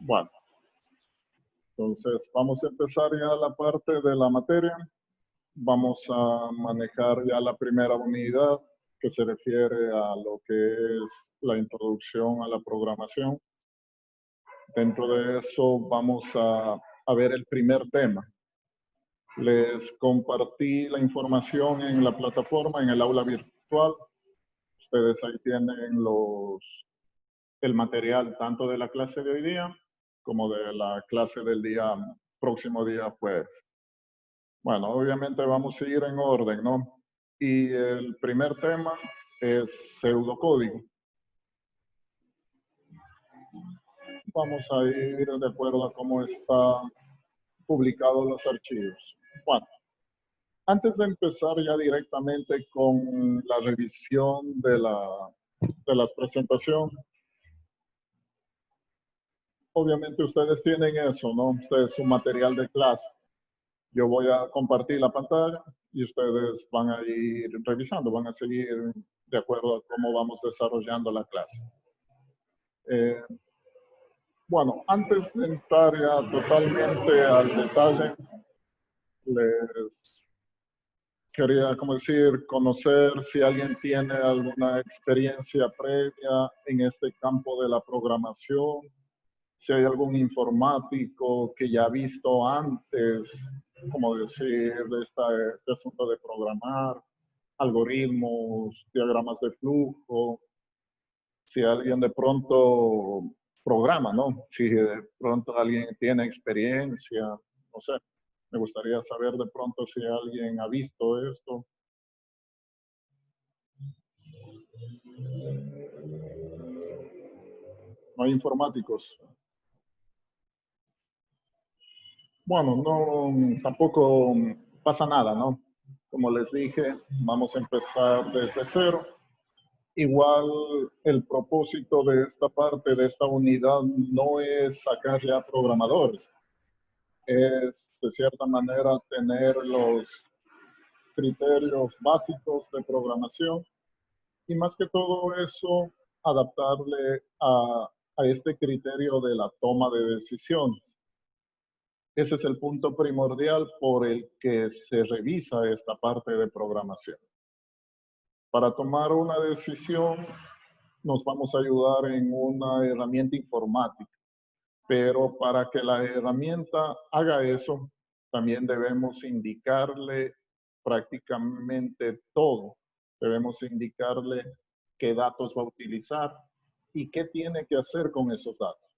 Bueno, entonces vamos a empezar ya la parte de la materia. Vamos a manejar ya la primera unidad que se refiere a lo que es la introducción a la programación. Dentro de eso vamos a ver el primer tema. Les compartí la información en la plataforma, en el aula virtual. Ustedes ahí tienen el material tanto de la clase de hoy día como de la clase del próximo día jueves. Bueno, obviamente vamos a ir en orden, ¿no? Y el primer tema es pseudocódigo. Vamos a ir de acuerdo a cómo están publicados los archivos. Bueno, antes de empezar ya directamente con la revisión de las presentaciones, obviamente ustedes tienen eso, ¿no? Ustedes su material de clase. Yo voy a compartir la pantalla y ustedes van a ir revisando, van a seguir de acuerdo a cómo vamos desarrollando la clase. Bueno, antes de entrar ya totalmente al detalle, les quería, como decir, conocer si alguien tiene alguna experiencia previa en este campo de la programación, si hay algún informático que ya ha visto antes, como decir, este asunto de programar, algoritmos, diagramas de flujo, si alguien de pronto programa, ¿no? Si de pronto alguien tiene experiencia, no sé, me gustaría saber de pronto si alguien ha visto esto. No hay informáticos. Bueno, no, tampoco pasa nada, ¿no? Como les dije, vamos a empezar desde cero. Igual el propósito de esta parte, de esta unidad, no es sacar ya programadores. Es, de cierta manera, tener los criterios básicos de programación y más que todo eso, adaptarle a este criterio de la toma de decisiones. Ese es el punto primordial por el que se revisa esta parte de programación. Para tomar una decisión, nos vamos a ayudar en una herramienta informática, pero para que la herramienta haga eso, también debemos indicarle prácticamente todo. Debemos indicarle qué datos va a utilizar y qué tiene que hacer con esos datos.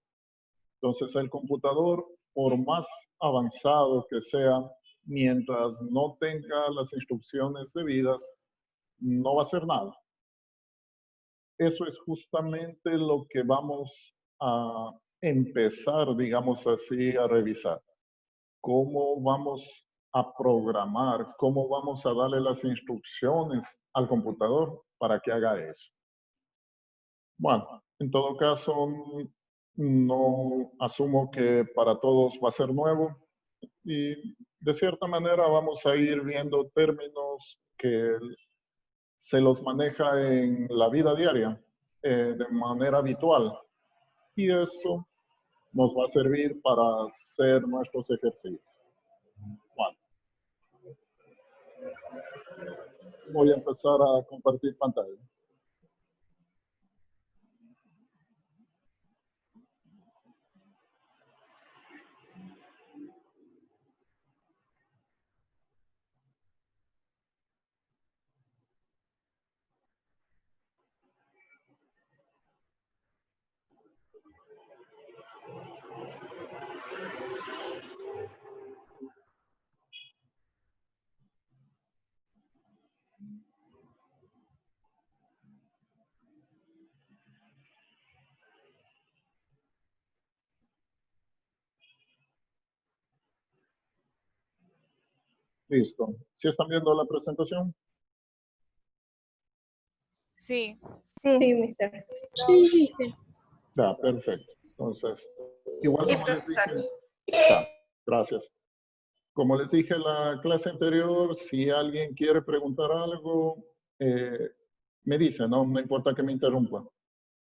Entonces, el computador, por más avanzado que sea, mientras no tenga las instrucciones debidas, no va a hacer nada. Eso es justamente lo que vamos a empezar, digamos así, a revisar. ¿Cómo vamos a programar? ¿Cómo vamos a darle las instrucciones al computador para que haga eso? Bueno, en todo caso, no asumo que para todos va a ser nuevo y de cierta manera vamos a ir viendo términos que se los maneja en la vida diaria de manera habitual y eso nos va a servir para hacer nuestros ejercicios. Bueno, voy a empezar a compartir pantalla. Listo. ¿Sí están viendo la presentación? Sí. Sí, mister. Sí. Ya, perfecto. Entonces, igual Sí, como les profesor. dije, ya, gracias. Como les dije en la clase anterior, si alguien quiere preguntar algo, me dice, no importa que me interrumpa.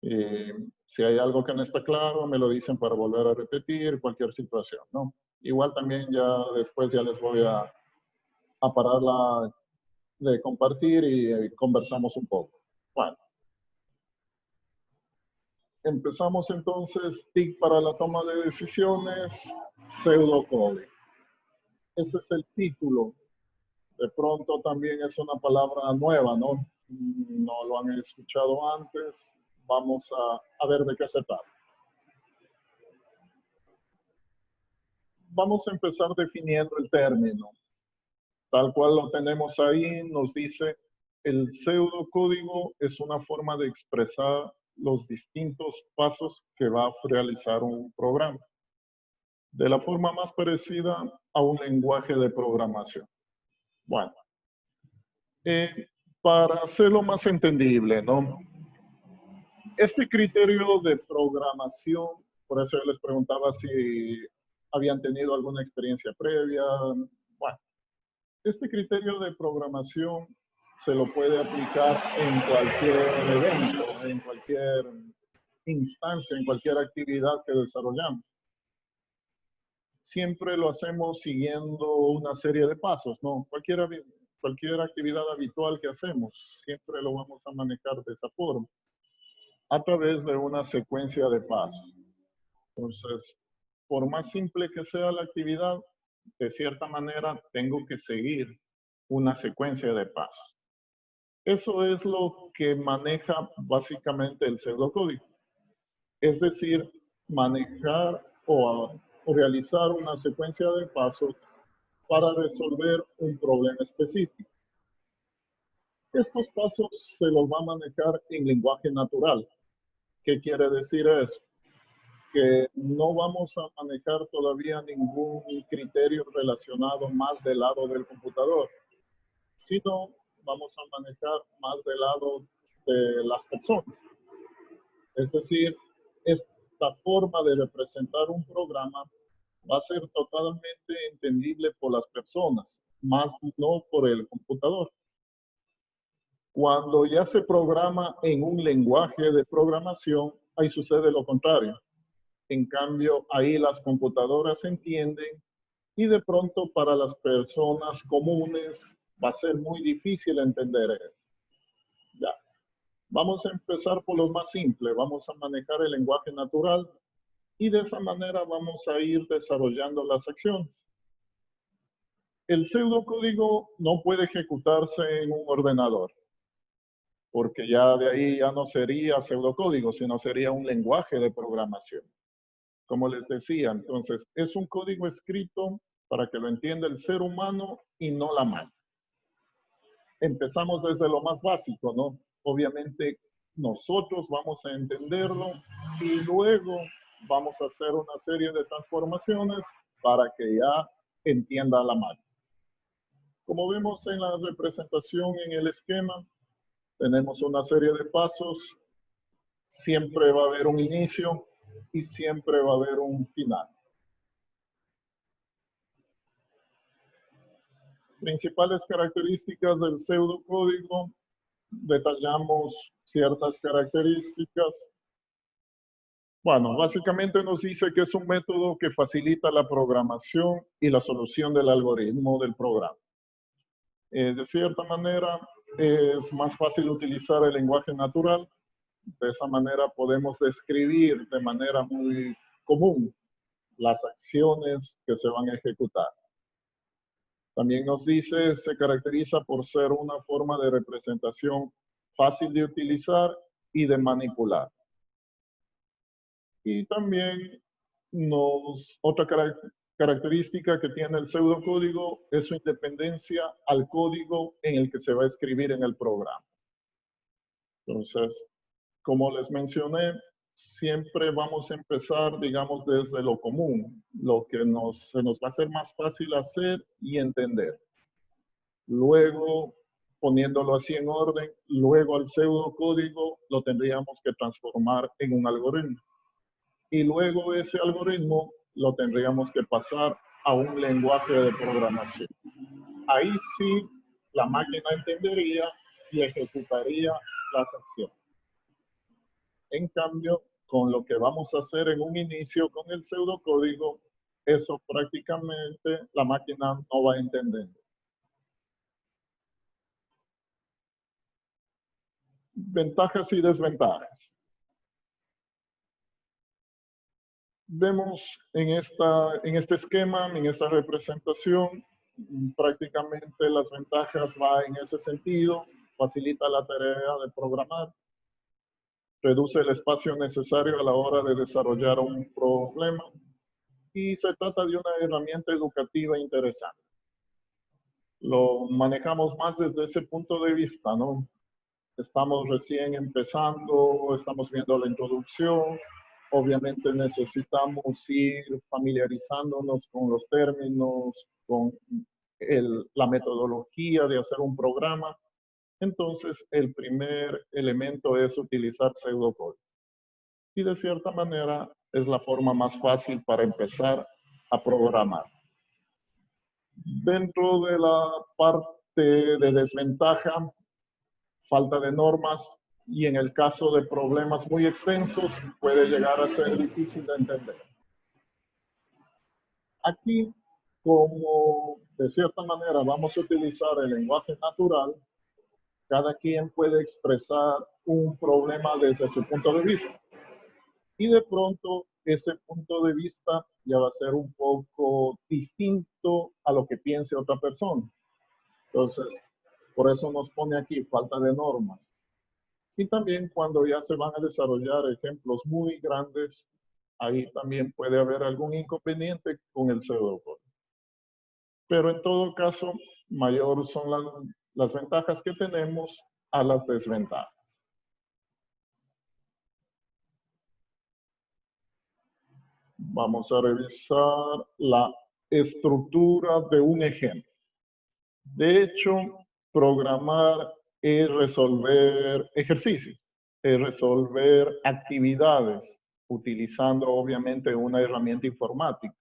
Si hay algo que no está claro, me lo dicen para volver a repetir, cualquier situación, ¿no? Igual también ya después ya les voy a parar de compartir y conversamos un poco. Bueno, empezamos entonces, TIC para la toma de decisiones, pseudocódigo. Ese es el título. De pronto también es una palabra nueva, ¿no? No lo han escuchado antes. Vamos a ver de qué se trata. Vamos a empezar definiendo el término. Tal cual lo tenemos ahí, nos dice, el pseudocódigo es una forma de expresar los distintos pasos que va a realizar un programa, de la forma más parecida a un lenguaje de programación. Bueno, para hacerlo más entendible, ¿no? Este criterio de programación, por eso yo les preguntaba si habían tenido alguna experiencia previa. Bueno, este criterio de programación se lo puede aplicar en cualquier evento, en cualquier instancia, en cualquier actividad que desarrollamos. Siempre lo hacemos siguiendo una serie de pasos, ¿no? Cualquier actividad habitual que hacemos, siempre lo vamos a manejar de esa forma, a través de una secuencia de pasos. Entonces, por más simple que sea la actividad, de cierta manera tengo que seguir una secuencia de pasos. Eso es lo que maneja básicamente el pseudocódigo. Es decir, manejar o realizar una secuencia de pasos para resolver un problema específico. Estos pasos se los va a manejar en lenguaje natural. ¿Qué quiere decir eso? Que no vamos a manejar todavía ningún criterio relacionado más del lado del computador, sino vamos a manejar más del lado de las personas. Es decir, esta forma de representar un programa va a ser totalmente entendible por las personas, más no por el computador. Cuando ya se programa en un lenguaje de programación, ahí sucede lo contrario. En cambio, ahí las computadoras entienden y de pronto para las personas comunes va a ser muy difícil entender eso. Ya. Vamos a empezar por lo más simple. Vamos a manejar el lenguaje natural y de esa manera vamos a ir desarrollando las acciones. El pseudocódigo no puede ejecutarse en un ordenador, porque ya de ahí ya no sería pseudocódigo, sino sería un lenguaje de programación. Como les decía, entonces, es un código escrito para que lo entienda el ser humano y no la máquina. Empezamos desde lo más básico, ¿no? Obviamente, nosotros vamos a entenderlo y luego vamos a hacer una serie de transformaciones para que ya entienda la máquina. Como vemos en la representación en el esquema, tenemos una serie de pasos. Siempre va a haber un inicio y siempre va a haber un final. Principales características del pseudocódigo. Detallamos ciertas características. Bueno, básicamente nos dice que es un método que facilita la programación y la solución del algoritmo del programa. De cierta manera, es más fácil utilizar el lenguaje natural. De esa manera podemos describir de manera muy común las acciones que se van a ejecutar. También nos dice, se caracteriza por ser una forma de representación fácil de utilizar y de manipular. Y también otra característica que tiene el pseudocódigo es su independencia al código en el que se va a escribir en el programa. Entonces, como les mencioné, siempre vamos a empezar, digamos, desde lo común, lo que se nos va a hacer más fácil hacer y entender. Luego, poniéndolo así en orden, luego al pseudocódigo lo tendríamos que transformar en un algoritmo. Y luego ese algoritmo lo tendríamos que pasar a un lenguaje de programación. Ahí sí, la máquina entendería y ejecutaría las acciones. En cambio, con lo que vamos a hacer en un inicio con el pseudocódigo, eso prácticamente la máquina no va a entender. Ventajas y desventajas. Vemos en este esquema, en esta representación, prácticamente las ventajas van en ese sentido, facilita la tarea de programar, reduce el espacio necesario a la hora de desarrollar un problema y se trata de una herramienta educativa interesante. Lo manejamos más desde ese punto de vista, ¿no? Estamos recién empezando, estamos viendo la introducción, obviamente necesitamos ir familiarizándonos con los términos, con la metodología de hacer un programa. Entonces, el primer elemento es utilizar pseudocódigo. Y de cierta manera es la forma más fácil para empezar a programar. Dentro de la parte de desventaja, falta de normas y en el caso de problemas muy extensos puede llegar a ser difícil de entender. Aquí, como de cierta manera vamos a utilizar el lenguaje natural, cada quien puede expresar un problema desde su punto de vista. Y de pronto ese punto de vista ya va a ser un poco distinto a lo que piense otra persona. Entonces, por eso nos pone aquí falta de normas. Y también cuando ya se van a desarrollar ejemplos muy grandes, ahí también puede haber algún inconveniente con el pseudocódigo. Pero en todo caso, mayor son las ventajas que tenemos a las desventajas. Vamos a revisar la estructura de un ejemplo. De hecho, programar es resolver ejercicios, es resolver actividades, utilizando obviamente una herramienta informática.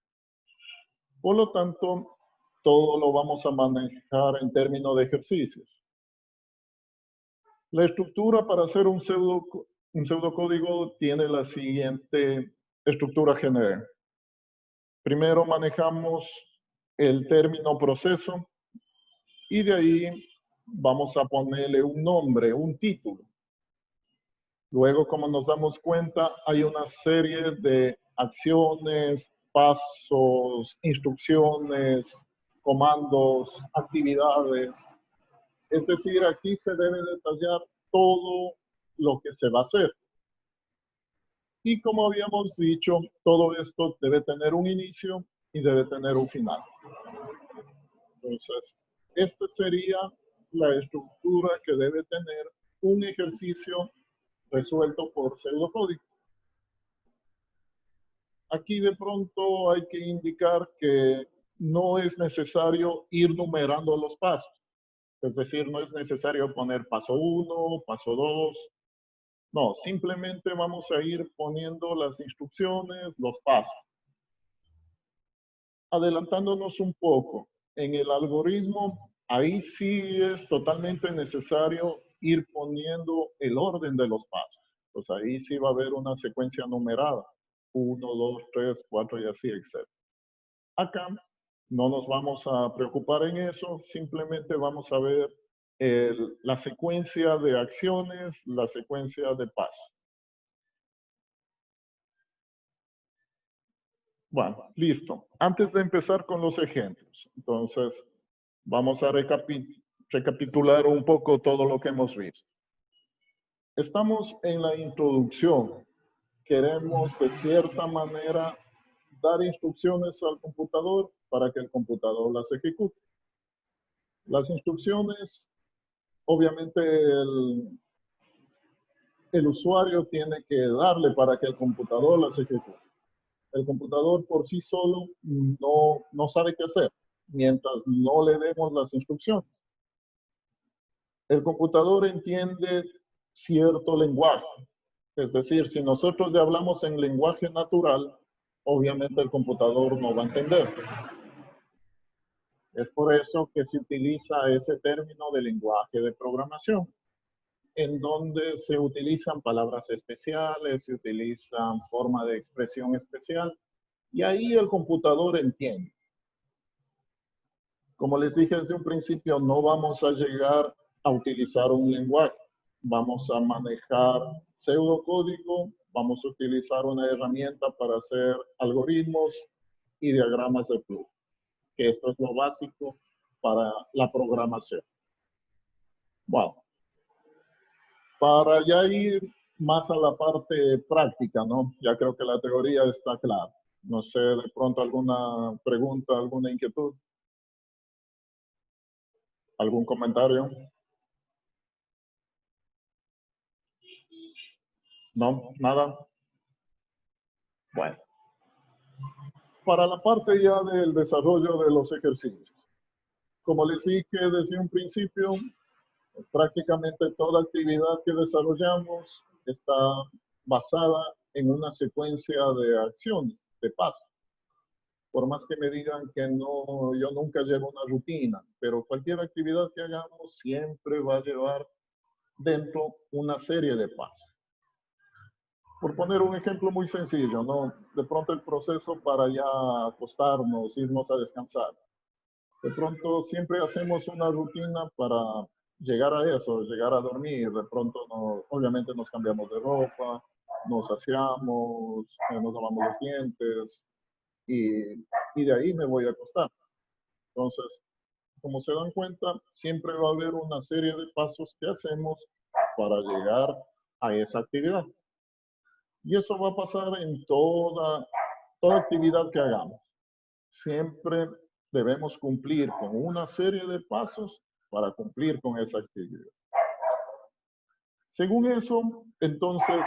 Por lo tanto, todo lo vamos a manejar en términos de ejercicios. La estructura para hacer un pseudocódigo tiene la siguiente estructura general. Primero manejamos el término proceso y de ahí vamos a ponerle un nombre, un título. Luego, como nos damos cuenta, hay una serie de acciones, pasos, instrucciones, comandos, actividades. Es decir, aquí se debe detallar todo lo que se va a hacer. Y como habíamos dicho, todo esto debe tener un inicio y debe tener un final. Entonces, esta sería la estructura que debe tener un ejercicio resuelto por pseudocódigo. Aquí de pronto hay que indicar que no es necesario ir numerando los pasos. Es decir, no es necesario poner paso 1, paso 2. No, simplemente vamos a ir poniendo las instrucciones, los pasos. Adelantándonos un poco, en el algoritmo, ahí sí es totalmente necesario ir poniendo el orden de los pasos. Pues ahí sí va a haber una secuencia numerada. 1, 2, 3, 4 y así, etc. Acá no nos vamos a preocupar en eso, simplemente vamos a ver la secuencia de acciones, la secuencia de pasos. Bueno, listo. Antes de empezar con los ejemplos, entonces vamos a recapitular un poco todo lo que hemos visto. Estamos en la introducción. Queremos de cierta manera dar instrucciones al computador para que el computador las ejecute. Las instrucciones, obviamente el usuario tiene que darle para que el computador las ejecute. El computador por sí solo no sabe qué hacer mientras no le demos las instrucciones. El computador entiende cierto lenguaje. Es decir, si nosotros le hablamos en lenguaje natural, obviamente el computador no va a entender. Es por eso que se utiliza ese término de lenguaje de programación. en donde se utilizan palabras especiales, se utilizan forma de expresión especial, y ahí el computador entiende. Como les dije desde un principio, no vamos a llegar a utilizar un lenguaje. Vamos a manejar pseudocódigo, vamos a utilizar una herramienta para hacer algoritmos y diagramas de flujo, que esto es lo básico para la programación. Bueno, para ya ir más a la parte práctica, ¿no? Ya creo que la teoría está clara. No sé, de pronto alguna pregunta, alguna inquietud, algún comentario. ¿No? ¿Nada? Bueno, para la parte ya del desarrollo de los ejercicios. Como les dije desde un principio, prácticamente toda actividad que desarrollamos está basada en una secuencia de acciones, de pasos. Por más que me digan que no, yo nunca llevo una rutina, pero cualquier actividad que hagamos siempre va a llevar dentro una serie de pasos. Por poner un ejemplo muy sencillo, ¿no? De pronto el proceso para ya acostarnos, irnos a descansar. De pronto siempre hacemos una rutina para llegar a eso, llegar a dormir. De pronto, obviamente nos cambiamos de ropa, nos aseamos, nos lavamos los dientes y de ahí me voy a acostar. Entonces, como se dan cuenta, siempre va a haber una serie de pasos que hacemos para llegar a esa actividad. Y eso va a pasar en toda actividad que hagamos. Siempre debemos cumplir con una serie de pasos para cumplir con esa actividad. Según eso, entonces,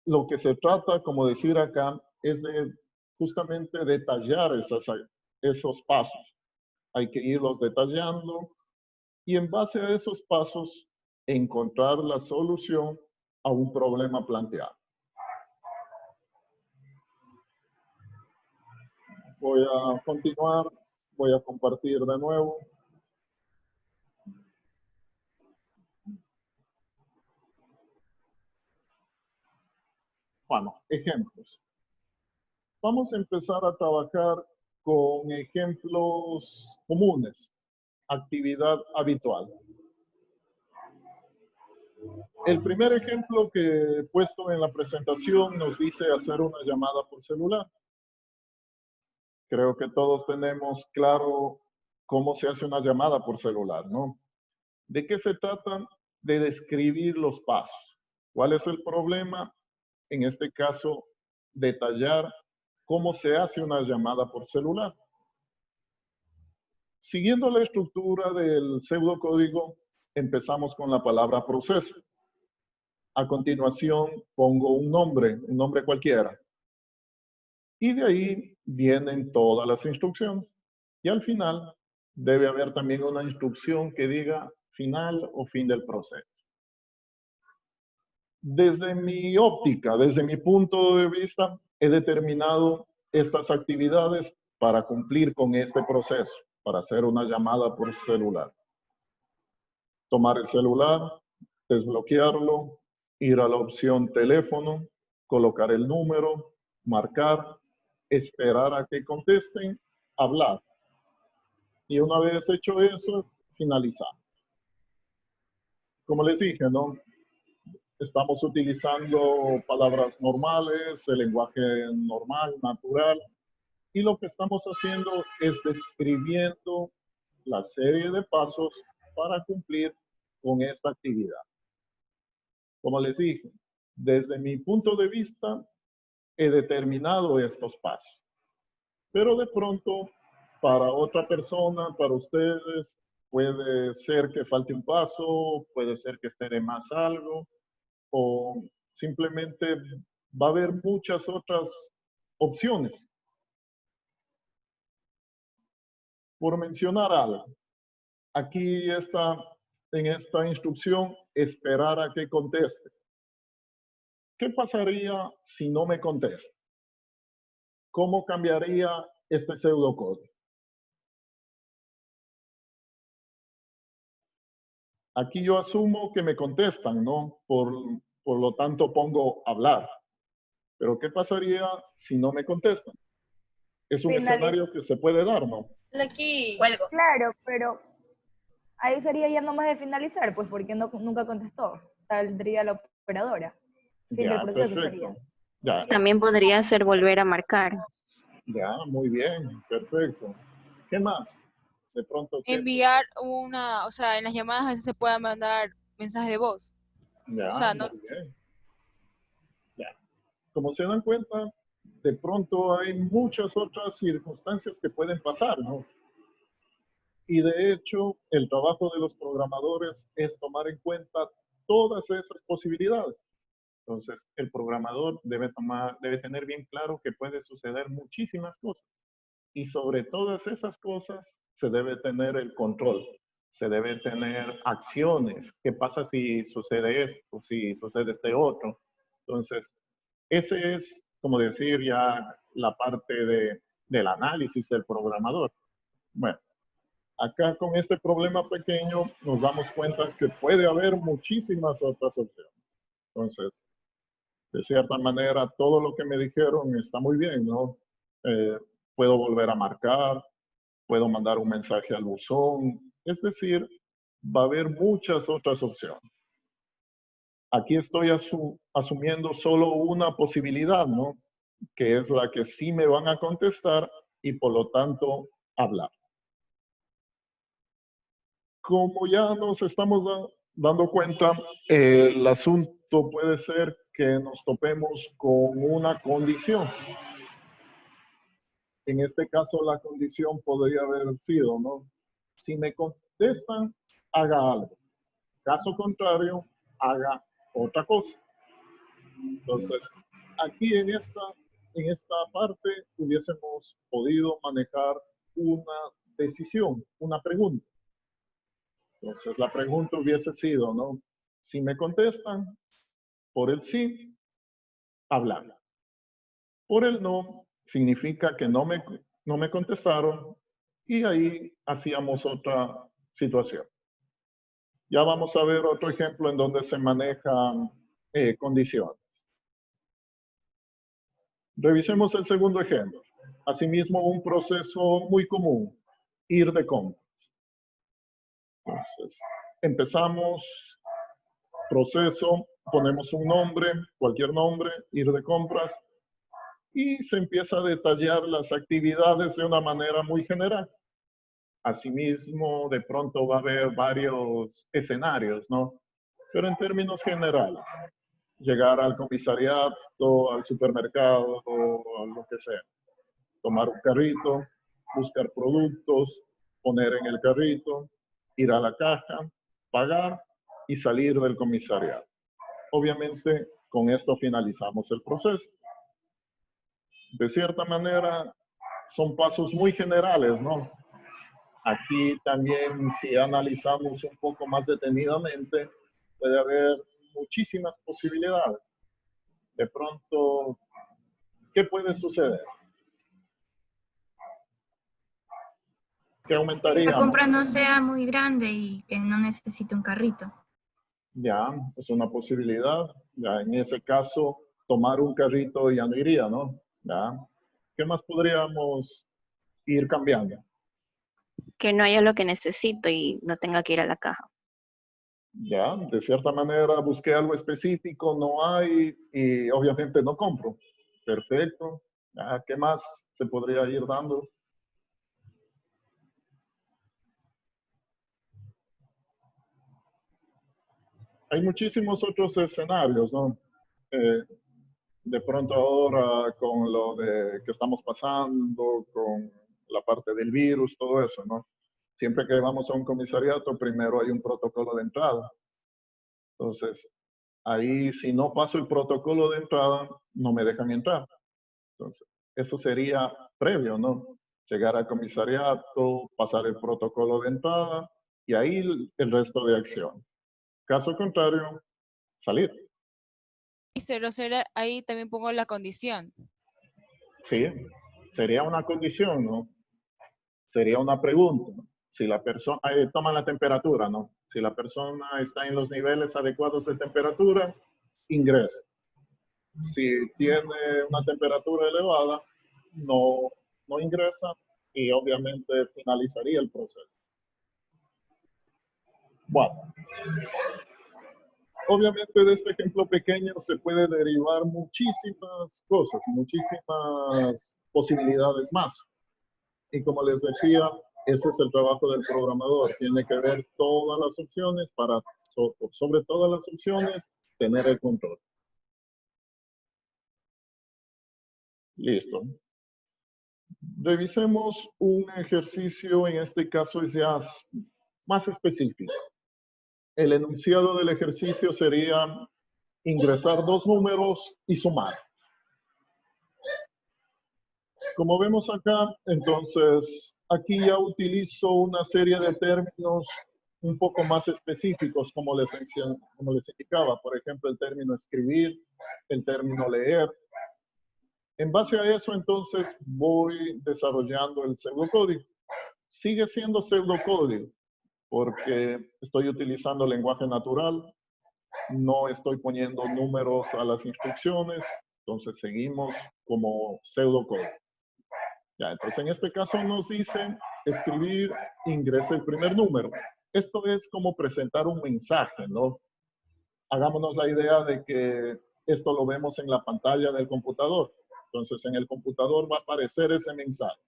lo que se trata, como decir acá, es de justamente detallar esos pasos. Hay que irlos detallando y en base a esos pasos encontrar la solución a un problema planteado. Voy a continuar, voy a compartir de nuevo. Bueno, ejemplos. Vamos a empezar a trabajar con ejemplos comunes, actividad habitual. El primer ejemplo que he puesto en la presentación nos dice hacer una llamada por celular. Creo que todos tenemos claro cómo se hace una llamada por celular, ¿no? ¿De qué se trata? De describir los pasos. ¿Cuál es el problema? En este caso, detallar cómo se hace una llamada por celular. Siguiendo la estructura del pseudocódigo, empezamos con la palabra proceso. A continuación, pongo un nombre cualquiera. Y de ahí vienen todas las instrucciones. Y al final, debe haber también una instrucción que diga final o fin del proceso. Desde mi óptica, desde mi punto de vista, he determinado estas actividades para cumplir con este proceso, para hacer una llamada por celular. Tomar el celular, desbloquearlo, ir a la opción teléfono, colocar el número, marcar, esperar a que contesten, hablar. Y una vez hecho eso, finalizar. Como les dije, ¿no? Estamos utilizando palabras normales, el lenguaje normal, natural, y lo que estamos haciendo es describiendo la serie de pasos para cumplir con esta actividad. Como les dije, desde mi punto de vista, he determinado estos pasos. Pero de pronto, para otra persona, para ustedes, puede ser que falte un paso, puede ser que esté de más algo, o simplemente va a haber muchas otras opciones. Por mencionar algo, aquí está en esta instrucción, esperar a que conteste. ¿Qué pasaría si no me contesta? ¿Cómo cambiaría este pseudocódigo? Aquí yo asumo que me contestan, ¿no? Por lo tanto pongo hablar. Pero ¿qué pasaría si no me contestan? Es un Finaliz escenario que se puede dar, ¿no? Aquí, cuelgo. claro, pero ahí sería ya nomás de finalizar, pues porque no, nunca contestó. Saldría la operadora. Fin del Ya, proceso sería. perfecto. Ya, También podría ser volver a marcar. ya, muy bien, perfecto. ¿Qué más? De pronto, ¿qué? Enviar una, o sea, en las llamadas a veces se puede mandar mensajes de voz. O Ya, sea, no, muy bien. Ya. Como se dan cuenta, de pronto hay muchas otras circunstancias que pueden pasar, ¿no? Y de hecho, el trabajo de los programadores es tomar en cuenta todas esas posibilidades. Entonces, el programador debe tener bien claro que puede suceder muchísimas cosas. Y sobre todas esas cosas se debe tener el control, se debe tener acciones. ¿Qué pasa si sucede esto, si sucede este otro? Entonces, ese es, como decir, ya la parte del análisis del programador. Bueno, acá con este problema pequeño nos damos cuenta que puede haber muchísimas otras opciones. Entonces, de cierta manera, todo lo que me dijeron está muy bien, ¿no? Eh, puedo volver a marcar, puedo mandar un mensaje al buzón, es decir, va a haber muchas otras opciones. Aquí estoy asumiendo solo una posibilidad, ¿no? Que es la que sí me van a contestar y por lo tanto hablar. Como ya nos estamos dando cuenta, el asunto puede ser que nos topemos con una condición. En este caso, la condición podría haber sido, ¿no? Si me contestan, haga algo. Caso contrario, haga otra cosa. Entonces, aquí en esta parte hubiésemos podido manejar una decisión, una pregunta. Entonces, la pregunta hubiese sido, ¿no? Si me contestan, por el sí, hablar. Por el no, significa que no me contestaron y ahí hacíamos otra situación. Ya vamos a ver otro ejemplo en donde se manejan condiciones. Revisemos el segundo ejemplo. Asimismo, un proceso muy común, ir de compras. Entonces, empezamos, proceso, ponemos un nombre, cualquier nombre, ir de compras, y se empieza a detallar las actividades de una manera muy general. Asimismo, de pronto va a haber varios escenarios, ¿no? Pero en términos generales, llegar al comisariato, al supermercado, o lo que sea, tomar un carrito, buscar productos, poner en el carrito, ir a la caja, pagar y salir del comisariato. Obviamente, con esto finalizamos el proceso. De cierta manera, son pasos muy generales, ¿no? Aquí también, si analizamos un poco más detenidamente, puede haber muchísimas posibilidades. De pronto, ¿qué puede suceder? ¿Qué Que la aumentaríamos? compra no sea muy grande y que no necesite un carrito. Ya, es una posibilidad. Ya, en ese caso, tomar un carrito ya no iría, ¿no? Ya. ¿Qué más podríamos ir cambiando? Que no haya lo que necesito y no tenga que ir a la caja. Ya, de cierta manera busqué algo específico, no hay y obviamente no compro. Perfecto. Ya, ¿qué más se podría ir dando? Hay muchísimos otros escenarios, ¿no? Eh, de pronto ahora con lo de que estamos pasando, con la parte del virus, todo eso, ¿no? Siempre que vamos a un comisariato, primero hay un protocolo de entrada. Entonces, ahí si no paso el protocolo de entrada, no me dejan entrar. Entonces, eso sería previo, ¿no? Llegar al comisariato, pasar el protocolo de entrada y ahí el resto de acción. Caso contrario, salir. y ahí también pongo la condición. Sí, sería una condición, ¿no? Sería una pregunta. Si la persona, toma la temperatura, ¿no? Si la persona está en los niveles adecuados de temperatura, ingresa. Si tiene una temperatura elevada, no ingresa y obviamente finalizaría el proceso. Bueno, obviamente de este ejemplo pequeño se puede derivar muchísimas cosas, muchísimas posibilidades más. Y como les decía, ese es el trabajo del programador. Tiene que ver todas las opciones para, sobre todas las opciones, tener el control. Listo. Revisemos un ejercicio, en este caso es ya más específico. El enunciado del ejercicio sería ingresar dos números y sumar. Como vemos acá, entonces, aquí ya utilizo una serie de términos un poco más específicos, como les indicaba. Por ejemplo, el término escribir, el término leer. En base a eso, entonces, voy desarrollando el pseudocódigo. Sigue siendo pseudocódigo, porque estoy utilizando lenguaje natural, no estoy poniendo números a las instrucciones, entonces seguimos como pseudocódigo. Ya, entonces en este caso nos dice escribir, ingrese el primer número. Esto es como presentar un mensaje, ¿no? Hagámonos la idea de que esto lo vemos en la pantalla del computador. Entonces en el computador va a aparecer ese mensaje.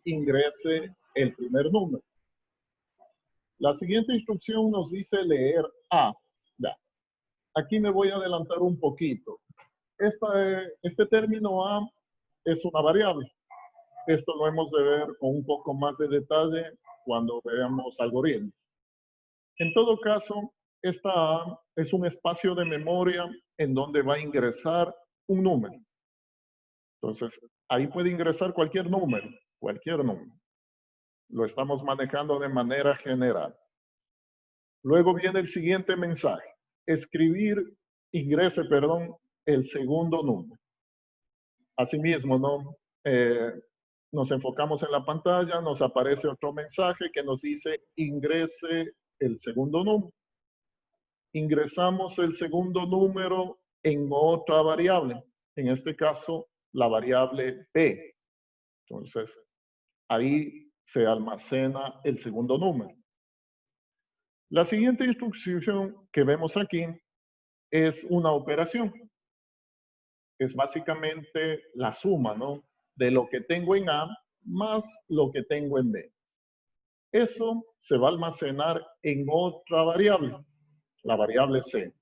Ingrese el primer número. La siguiente instrucción nos dice leer A. Ya. Aquí me voy a adelantar un poquito. Este término A es una variable. Esto lo hemos de ver con un poco más de detalle cuando veamos algoritmos. En todo caso, esta A es un espacio de memoria en donde va a ingresar un número. Entonces, ahí puede ingresar cualquier número, cualquier número. Lo estamos manejando de manera general. Luego viene el siguiente mensaje. Ingrese, el segundo número. Asimismo, ¿no? Nos enfocamos en la pantalla, nos aparece otro mensaje que nos dice ingrese el segundo número. Ingresamos el segundo número en otra variable, en este caso la variable P. Entonces, ahí se almacena el segundo número. La siguiente instrucción que vemos aquí es una operación. Es básicamente la suma, ¿no? De lo que tengo en A más lo que tengo en B. Eso se va a almacenar en otra variable, la variable C.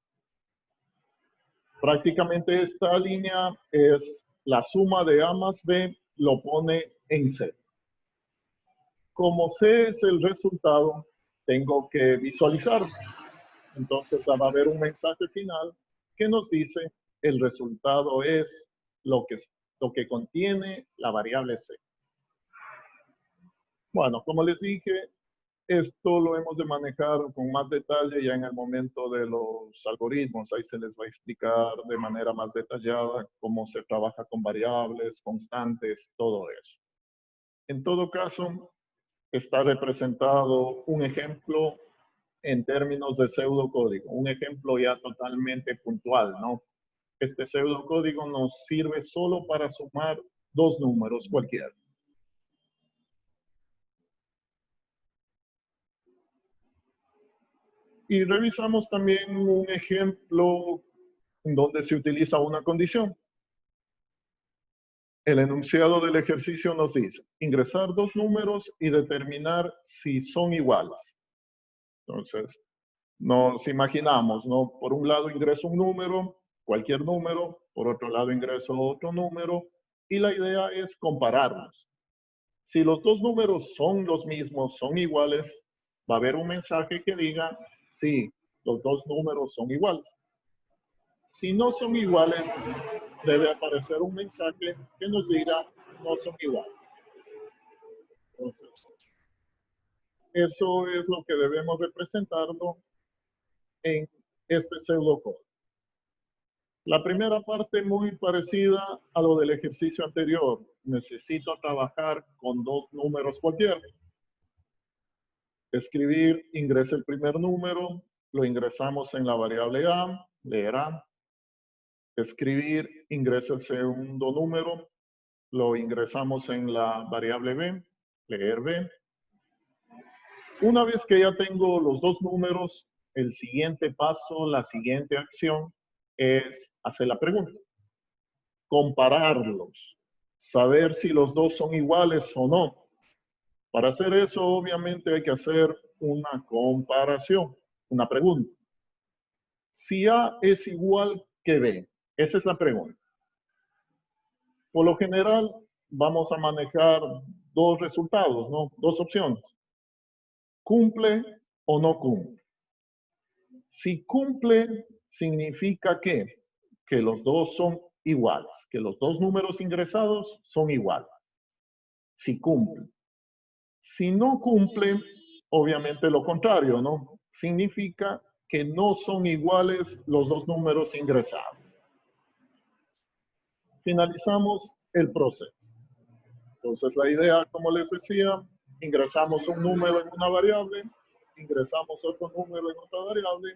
Prácticamente esta línea es la suma de A más B, lo pone en C. Como C es el resultado, tengo que visualizarlo. Entonces va a haber un mensaje final que nos dice el resultado es lo que contiene la variable C. Bueno, como les dije, esto lo hemos de manejar con más detalle ya en el momento de los algoritmos. Ahí se les va a explicar de manera más detallada cómo se trabaja con variables, constantes, todo eso. En todo caso, está representado un ejemplo en términos de pseudocódigo, un ejemplo ya totalmente puntual, ¿no? Este pseudocódigo nos sirve solo para sumar dos números cualquiera. Y revisamos también un ejemplo en donde se utiliza una condición. El enunciado del ejercicio nos dice ingresar dos números y determinar si son iguales. Entonces, nos imaginamos, ¿no? Por un lado ingreso un número, cualquier número, por otro lado ingreso otro número, y la idea es compararlos. Si los dos números son los mismos, son iguales, va a haber un mensaje que diga, sí, los dos números son iguales. Si no son iguales, debe aparecer un mensaje que nos diga, no son iguales. Entonces, eso es lo que debemos representarlo en este pseudocódigo. La primera parte muy parecida a lo del ejercicio anterior. Necesito trabajar con dos números cualquiera. Escribir, ingresa el primer número, lo ingresamos en la variable A, leerá. Escribir, ingresa el segundo número, lo ingresamos en la variable B, leer B. Una vez que ya tengo los dos números, el siguiente paso, la siguiente acción es hacer la pregunta. Compararlos, saber si los dos son iguales o no. Para hacer eso, obviamente, hay que hacer una comparación, una pregunta. Si A es igual que B, esa es la pregunta. Por lo general, vamos a manejar dos resultados, ¿no? Dos opciones. ¿Cumple o no cumple? Si cumple, significa que los dos son iguales, que los dos números ingresados son iguales. Si cumple. Si no cumple, obviamente lo contrario, ¿no? Significa que no son iguales los dos números ingresados. Finalizamos el proceso. Entonces la idea, como les decía, ingresamos un número en una variable, ingresamos otro número en otra variable,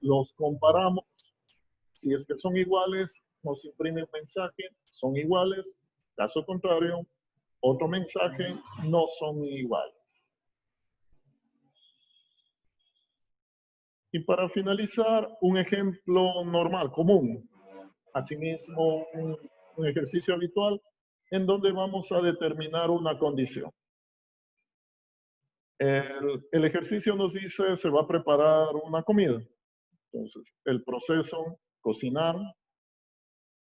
los comparamos, si es que son iguales, nos imprime un mensaje, son iguales, caso contrario, otro mensaje, no son iguales. Y para finalizar, un ejemplo normal, común. Asimismo, un ejercicio habitual en donde vamos a determinar una condición. El ejercicio nos dice se va a preparar una comida. Entonces, el proceso, cocinar.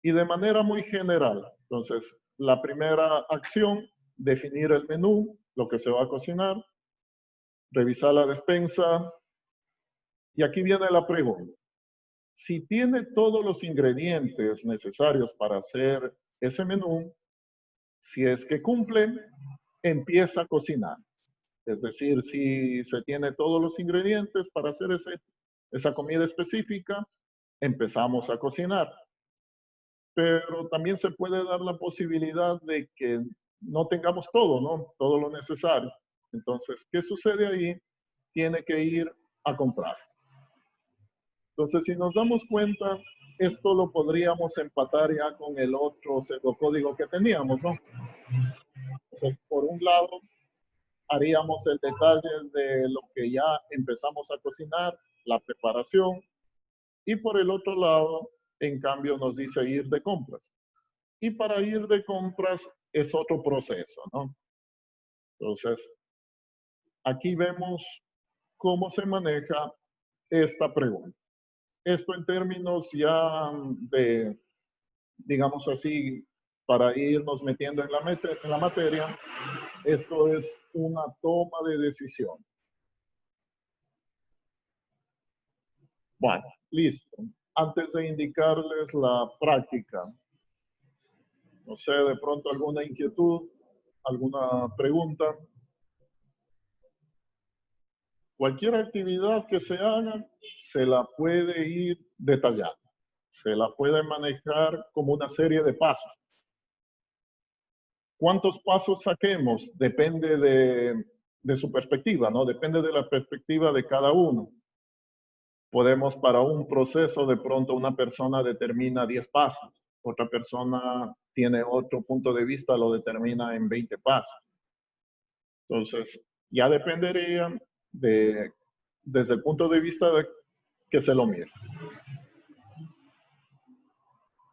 Y de manera muy general. Entonces, la primera acción, definir el menú, lo que se va a cocinar. Revisar la despensa. Y aquí viene la pregunta. Si tiene todos los ingredientes necesarios para hacer ese menú, si es que cumple, empieza a cocinar. Es decir, si se tiene todos los ingredientes para hacer esa comida específica, empezamos a cocinar. Pero también se puede dar la posibilidad de que no tengamos todo, ¿no? Todo lo necesario. Entonces, ¿qué sucede ahí? Tiene que ir a comprar. Entonces, si nos damos cuenta, esto lo podríamos empatar ya con el otro pseudocódigo que teníamos, ¿no? Entonces, por un lado, haríamos el detalle de lo que ya empezamos a cocinar, la preparación, y por el otro lado, en cambio, nos dice ir de compras. Y para ir de compras es otro proceso, ¿no? Entonces, aquí vemos cómo se maneja esta pregunta. Esto en términos ya de, digamos así, para irnos metiendo en la materia, esto es una toma de decisión. Bueno, listo. Antes de indicarles la práctica, no sé, de pronto alguna inquietud, alguna pregunta. Cualquier actividad que se haga, se la puede ir detallando. Se la puede manejar como una serie de pasos. ¿Cuántos pasos saquemos? Depende de su perspectiva, ¿no? Depende de la perspectiva de cada uno. Podemos, para un proceso, de pronto una persona determina 10 pasos. Otra persona tiene otro punto de vista, lo determina en 20 pasos. Entonces, ya dependería desde el punto de vista de que se lo mire.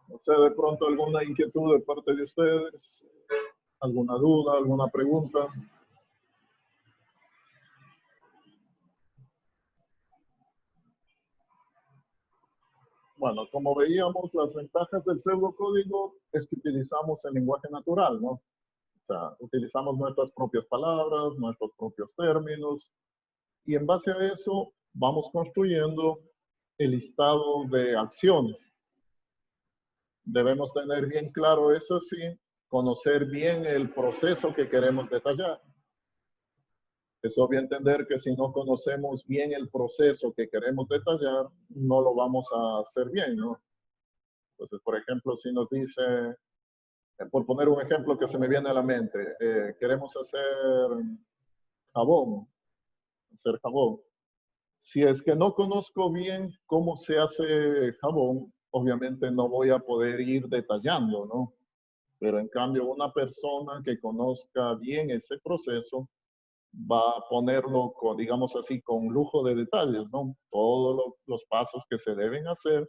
No sé, de pronto alguna inquietud de parte de ustedes, alguna duda, alguna pregunta. Bueno, como veíamos, las ventajas del pseudocódigo es que utilizamos el lenguaje natural, ¿no? O sea, utilizamos nuestras propias palabras, nuestros propios términos, y en base a eso vamos construyendo el listado de acciones. Debemos tener bien claro eso sí, conocer bien el proceso que queremos detallar. Es obvio entender que si no conocemos bien el proceso que queremos detallar, no lo vamos a hacer bien, ¿no? Entonces, por ejemplo, si nos dice, por poner un ejemplo que se me viene a la mente, queremos hacer jabón. hacer jabón. Si es que no conozco bien cómo se hace jabón, obviamente no voy a poder ir detallando, ¿no? Pero en cambio, una persona que conozca bien ese proceso va a ponerlo, con, digamos así, con lujo de detalles, ¿no? Todos los pasos que se deben hacer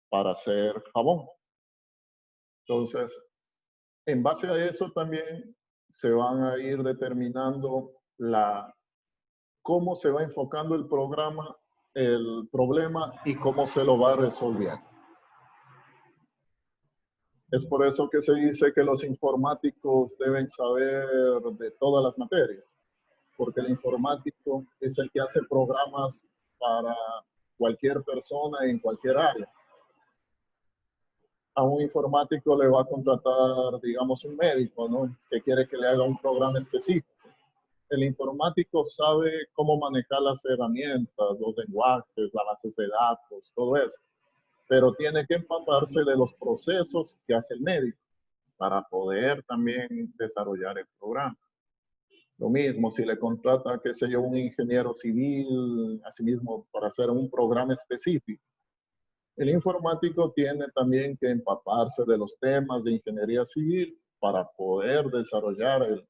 para hacer jabón. Entonces, en base a eso también se van a ir determinando cómo se va enfocando el programa, el problema y cómo se lo va resolviendo. Es por eso que se dice que los informáticos deben saber de todas las materias, porque el informático es el que hace programas para cualquier persona en cualquier área. A un informático le va a contratar, digamos, un médico, ¿no? Que quiere que le haga un programa específico. El informático sabe cómo manejar las herramientas, los lenguajes, las bases de datos, todo eso. Pero tiene que empaparse de los procesos que hace el médico para poder también desarrollar el programa. Lo mismo, si le contrata, qué sé yo, un ingeniero civil, asimismo, para hacer un programa específico. El informático tiene también que empaparse de los temas de ingeniería civil para poder desarrollar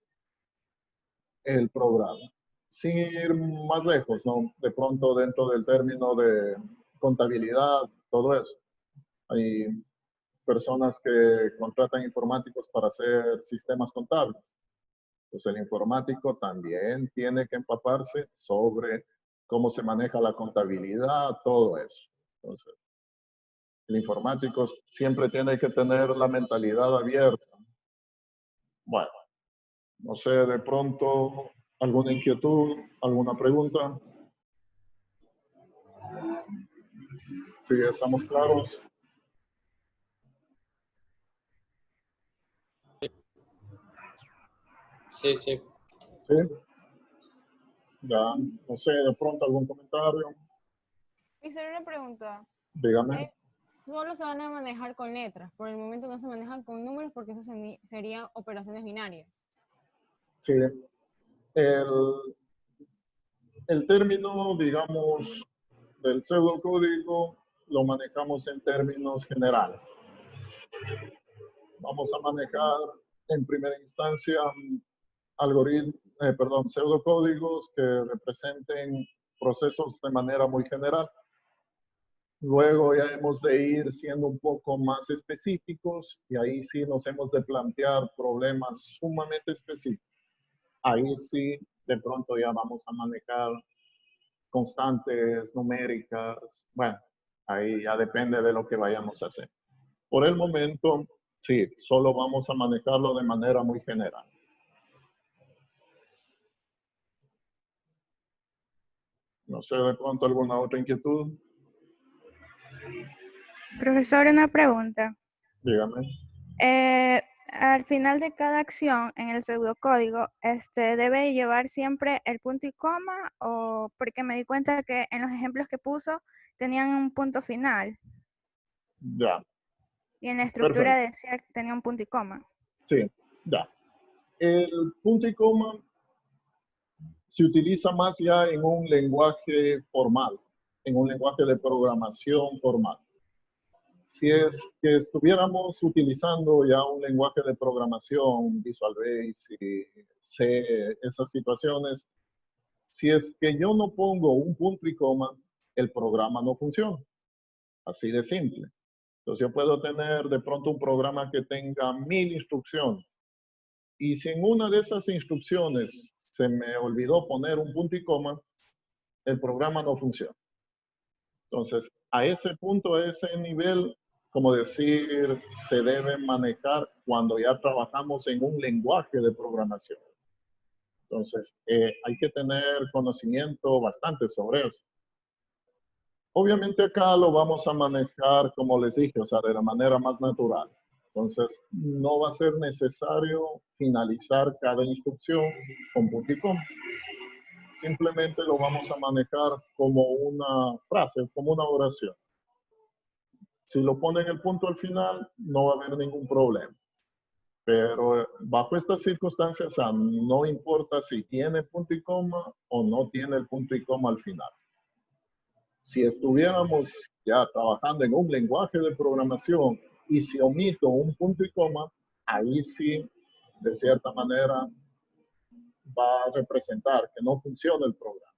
el programa. Sin ir más lejos, ¿no? De pronto dentro del término de contabilidad, todo eso. Hay personas que contratan informáticos para hacer sistemas contables. Pues el informático también tiene que empaparse sobre cómo se maneja la contabilidad, todo eso. Entonces, el informático siempre tiene que tener la mentalidad abierta. Bueno, no sé, de pronto, alguna inquietud, alguna pregunta. Sí, estamos claros. Sí, sí. Sí. Ya, no sé, de pronto algún comentario. Hice una pregunta. Dígame. Solo se van a manejar con letras. Por el momento no se manejan con números porque eso serían operaciones binarias. Sí. El término, digamos, del pseudocódigo lo manejamos en términos generales. Vamos a manejar en primera instancia pseudocódigos que representen procesos de manera muy general. Luego ya hemos de ir siendo un poco más específicos y ahí sí nos hemos de plantear problemas sumamente específicos. Ahí sí, de pronto ya vamos a manejar constantes numéricas. Bueno, ahí ya depende de lo que vayamos a hacer. Por el momento, sí, solo vamos a manejarlo de manera muy general. No sé, de pronto alguna otra inquietud. Profesor, una pregunta. Dígame. Al final de cada acción en el pseudocódigo, ¿debe llevar siempre el punto y coma? O porque me di cuenta que en los ejemplos que puso tenían un punto final. Ya. Y en la estructura Perfecto. decía que tenía un punto y coma. Sí, ya. El punto y coma se utiliza más ya en un lenguaje formal, en un lenguaje de programación formal. Si es que estuviéramos utilizando ya un lenguaje de programación, Visual Basic, C, esas situaciones, si es que yo no pongo un punto y coma, el programa no funciona. Así de simple. Entonces yo puedo tener de pronto un programa que tenga 1000 instrucciones. Y si en una de esas instrucciones se me olvidó poner un punto y coma, el programa no funciona. Entonces, a ese punto, a ese nivel, como decir, se debe manejar cuando ya trabajamos en un lenguaje de programación. Entonces, hay que tener conocimiento bastante sobre eso. Obviamente acá lo vamos a manejar, como les dije, o sea, de la manera más natural. Entonces, no va a ser necesario finalizar cada instrucción con punto y coma. Simplemente lo vamos a manejar como una frase, como una oración. Si lo ponen el punto al final, no va a haber ningún problema. Pero bajo estas circunstancias, o sea, no importa si tiene punto y coma o no tiene el punto y coma al final. Si estuviéramos ya trabajando en un lenguaje de programación y si omito un punto y coma, ahí sí, de cierta manera, va a representar que no funciona el programa.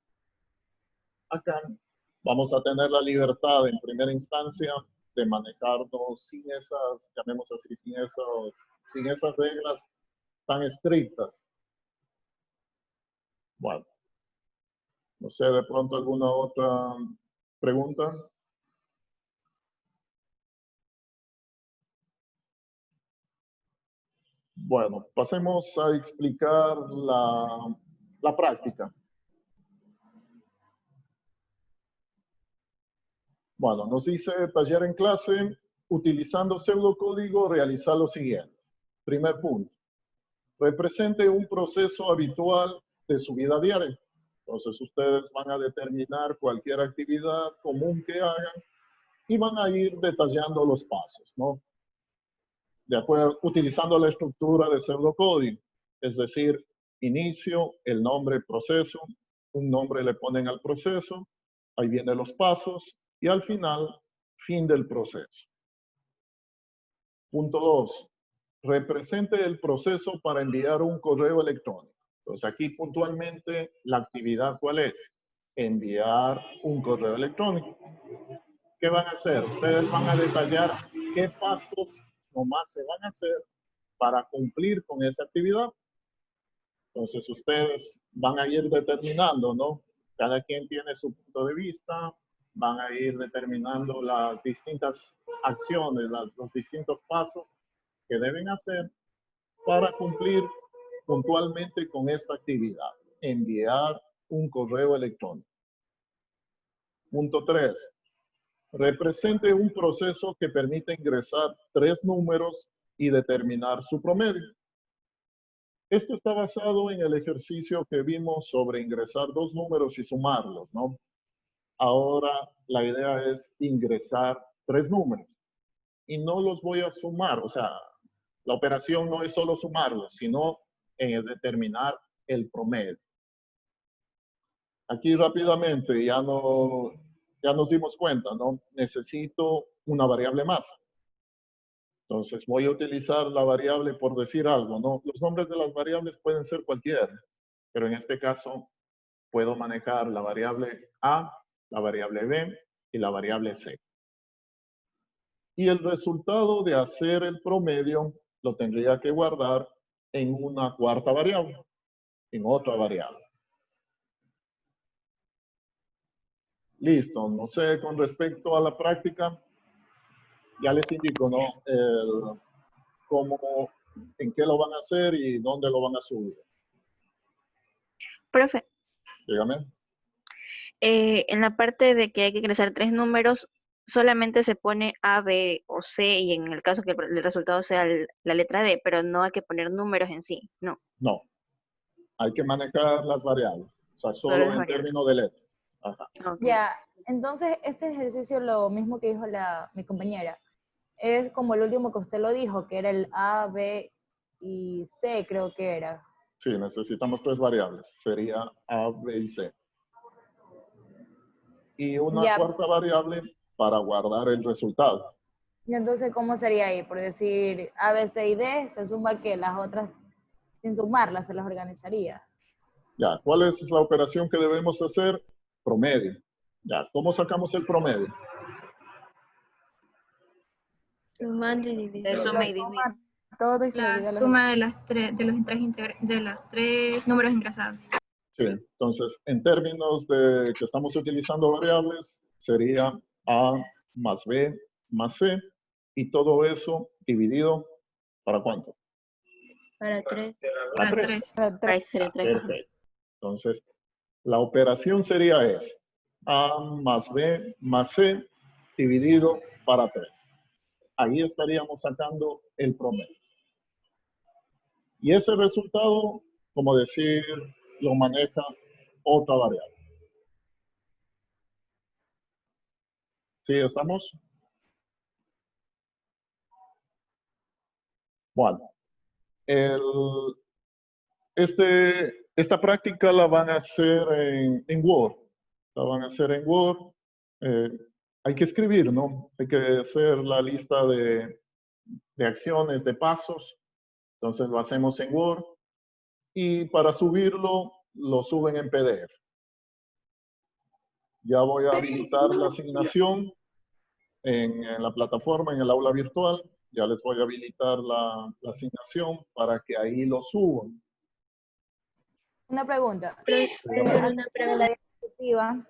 Acá vamos a tener la libertad en primera instancia de manejarnos sin esas, llamemos así, sin esas reglas tan estrictas. Bueno, no sé, de pronto alguna otra pregunta. Bueno, pasemos a explicar la práctica. Bueno, nos dice taller en clase, utilizando pseudocódigo, realizar lo siguiente. Primer punto, represente un proceso habitual de su vida diaria. Entonces, ustedes van a determinar cualquier actividad común que hagan y van a ir detallando los pasos, ¿no? De acuerdo, utilizando la estructura de pseudocódigo, es decir, inicio, el nombre, proceso, un nombre le ponen al proceso, ahí vienen los pasos, y al final, fin del proceso. Punto 2. Represente el proceso para enviar un correo electrónico. Entonces, aquí puntualmente, la actividad, ¿cuál es? Enviar un correo electrónico. ¿Qué van a hacer? Ustedes van a detallar qué pasos nomás se van a hacer para cumplir con esa actividad. Entonces, ustedes van a ir determinando, ¿no? Cada quien tiene su punto de vista, van a ir determinando las distintas acciones, los distintos pasos que deben hacer para cumplir puntualmente con esta actividad, enviar un correo electrónico. Punto 3. Represente un proceso que permite ingresar 3 números y determinar su promedio. Esto está basado en el ejercicio que vimos sobre ingresar 2 números y sumarlos, ¿no? Ahora la idea es ingresar 3 números y no los voy a sumar, o sea, la operación no es solo sumarlos, sino en determinar el promedio. Aquí rápidamente ya nos dimos cuenta, ¿no? Necesito una variable más. Entonces voy a utilizar la variable por decir algo, ¿no? Los nombres de las variables pueden ser cualquiera, pero en este caso puedo manejar la variable A, la variable B y la variable C. Y el resultado de hacer el promedio lo tendría que guardar en una cuarta variable, en otra variable. Listo, no sé, con respecto a la práctica, ya les indico, ¿no? Cómo, en qué lo van a hacer y dónde lo van a subir. Profe, Dígame. en la parte de que hay que ingresar 3 números, solamente se pone A, B o C y en el caso que el resultado sea la letra D, pero no hay que poner números en sí, no. No, hay que manejar las variables, o sea, Solo solo las en variables. términos de letras. Ajá. Ok. Ya, entonces este ejercicio, lo mismo que dijo mi compañera, es como el último que usted lo dijo, que era el A, B y C, creo que era. Sí, necesitamos 3 variables. Sería A, B y C. Y una Ya, cuarta variable para guardar el resultado. y entonces, ¿cómo sería ahí? Por decir A, B, C y D, se suma que las otras, sin sumarlas, se las organizaría. Ya, ¿cuál es la operación que debemos hacer? Promedio. Ya, ¿cómo sacamos el promedio? Sumando y dividiendo. Suma y divide. Todo y se La divide los suma de de los tres números ingresados. Sí, entonces, en términos de que estamos utilizando variables, sería A más B más C, y todo eso dividido, ¿para cuánto? Para 3. Para Para 3. 3. Para eso sería 3. Perfecto. Entonces, la operación sería esa. A más B más C dividido para 3. Ahí estaríamos sacando el promedio. Y ese resultado, como decir, lo maneja otra variable. ¿Sí estamos? Bueno, El- esta práctica la van a hacer en Word. La van a hacer en Word. Hay que escribir, ¿no? Hay que hacer la lista de acciones, de pasos. Entonces lo hacemos en Word. Y para subirlo, lo suben en PDF. Ya voy a habilitar la asignación en la plataforma, en el aula virtual. Ya les voy a habilitar la asignación para que ahí lo suban. Una pregunta. Profesor, una La pregunta. diapositiva,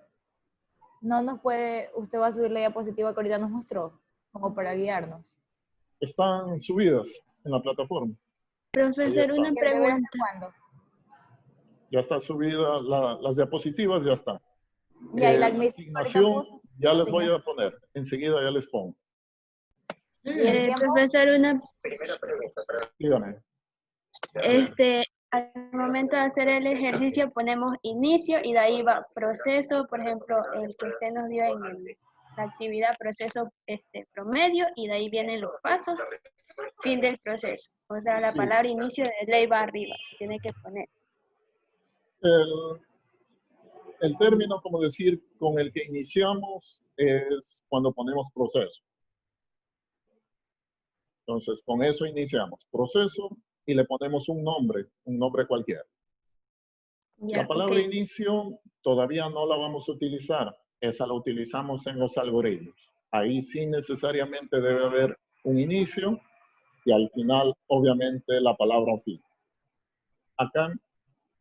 no nos puede, usted va a subir la diapositiva que ahorita nos mostró, como para guiarnos. Están subidas en la plataforma. Profesor, está. una ¿Y el deber hasta pregunta. cuándo? Ya está subida, las diapositivas ya están. Y ahí la La admisión ahorita asignación puso. ya les Sí, voy ¿no? a poner. Enseguida ya les pongo. ¿Y el tiempo? Profesor, Dígame. al momento de hacer el ejercicio ponemos inicio y de ahí va proceso, por ejemplo, el que usted nos dio en la actividad proceso promedio y de ahí vienen los pasos, fin del proceso. O sea, la Sí. palabra inicio de ley va arriba, se tiene que poner. El término, como decir, con el que iniciamos es cuando ponemos proceso. Entonces, con eso iniciamos. Proceso y le ponemos un nombre cualquiera. Ya, La palabra ok. inicio todavía no la vamos a utilizar. Esa la utilizamos en los algoritmos. Ahí sí necesariamente debe haber un inicio y al final, obviamente, la palabra fin. Acá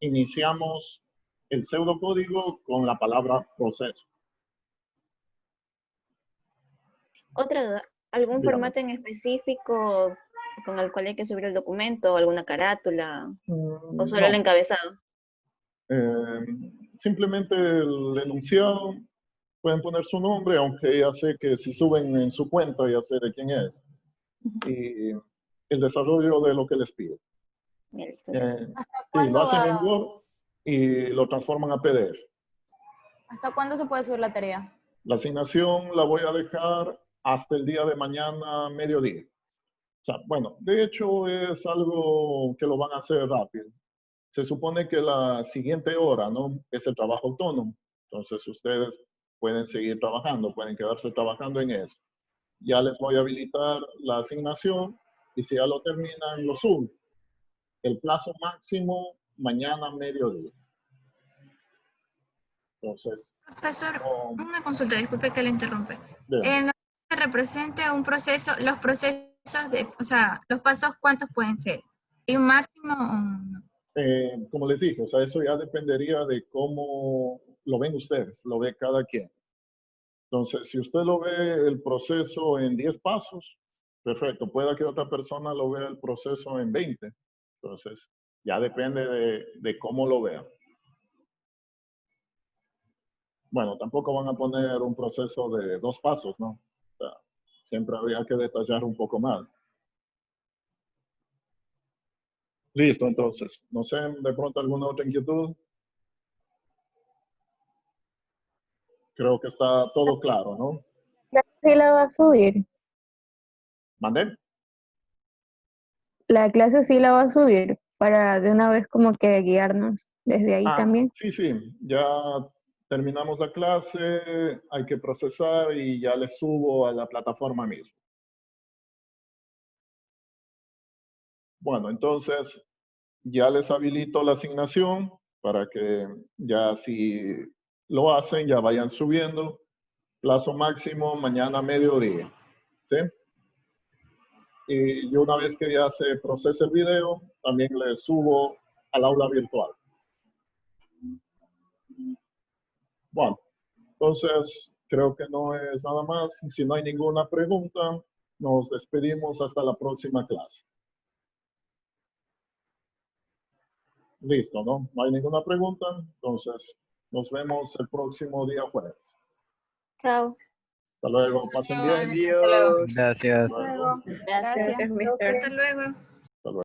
iniciamos el pseudocódigo con la palabra proceso. Otra duda, ¿algún Dígame. formato en específico con el cual hay que subir el documento, alguna carátula o solo el No. encabezado? Simplemente el enunciado, pueden poner su nombre, aunque ya sé que si suben en su cuenta ya sé de quién es. Y el desarrollo de lo que les pido. Ya, listo, gracias. ¿Hasta Sí, lo cuándo hacen en va? Word y lo transforman a PDF. ¿Hasta cuándo se puede subir la tarea? La asignación la voy a dejar hasta el día de mañana, mediodía. O sea, bueno, de hecho es algo que lo van a hacer rápido. Se supone que la siguiente hora, ¿no? Es el trabajo autónomo. Entonces ustedes pueden seguir trabajando, pueden quedarse trabajando en eso. Ya les voy a habilitar la asignación y si ya lo terminan, lo suben. El plazo máximo, mañana mediodía. Entonces, Profesor, no, una consulta, disculpe que le interrumpe. bien. En lo que represente un proceso, los procesos o sea, los pasos, ¿cuántos pueden ser? ¿Hay un máximo o no? Como les dije, o sea, eso ya dependería de cómo lo ven ustedes, lo ve cada quien. Entonces, si usted lo ve el proceso en 10 pasos, perfecto. Pueda que otra persona lo vea el proceso en 20. Entonces, ya depende de cómo lo vean. Bueno, tampoco van a poner un proceso de 2 pasos, ¿no? O sea, siempre habría que detallar un poco más. Listo, entonces. No sé, de pronto alguna otra inquietud. Creo que está todo claro, ¿no? Sí la va a subir. ¿Mandé? La clase sí la va a subir para de una vez como que guiarnos desde ahí también. Sí, sí. Ya terminamos la clase, hay que procesar y ya les subo a la plataforma mismo. Bueno, entonces ya les habilito la asignación para que ya si lo hacen, ya vayan subiendo. Plazo máximo mañana mediodía. ¿Sí? Y una vez que ya se procese el video, también le subo al aula virtual. Bueno, entonces creo que no es nada más. Si no hay ninguna pregunta, nos despedimos hasta la próxima clase. Listo, ¿no? No hay ninguna pregunta. Entonces, nos vemos el próximo día jueves. Chao. Hasta luego. Pasen bien. Hasta luego. Gracias. Hasta luego. Gracias, mister. Hasta luego.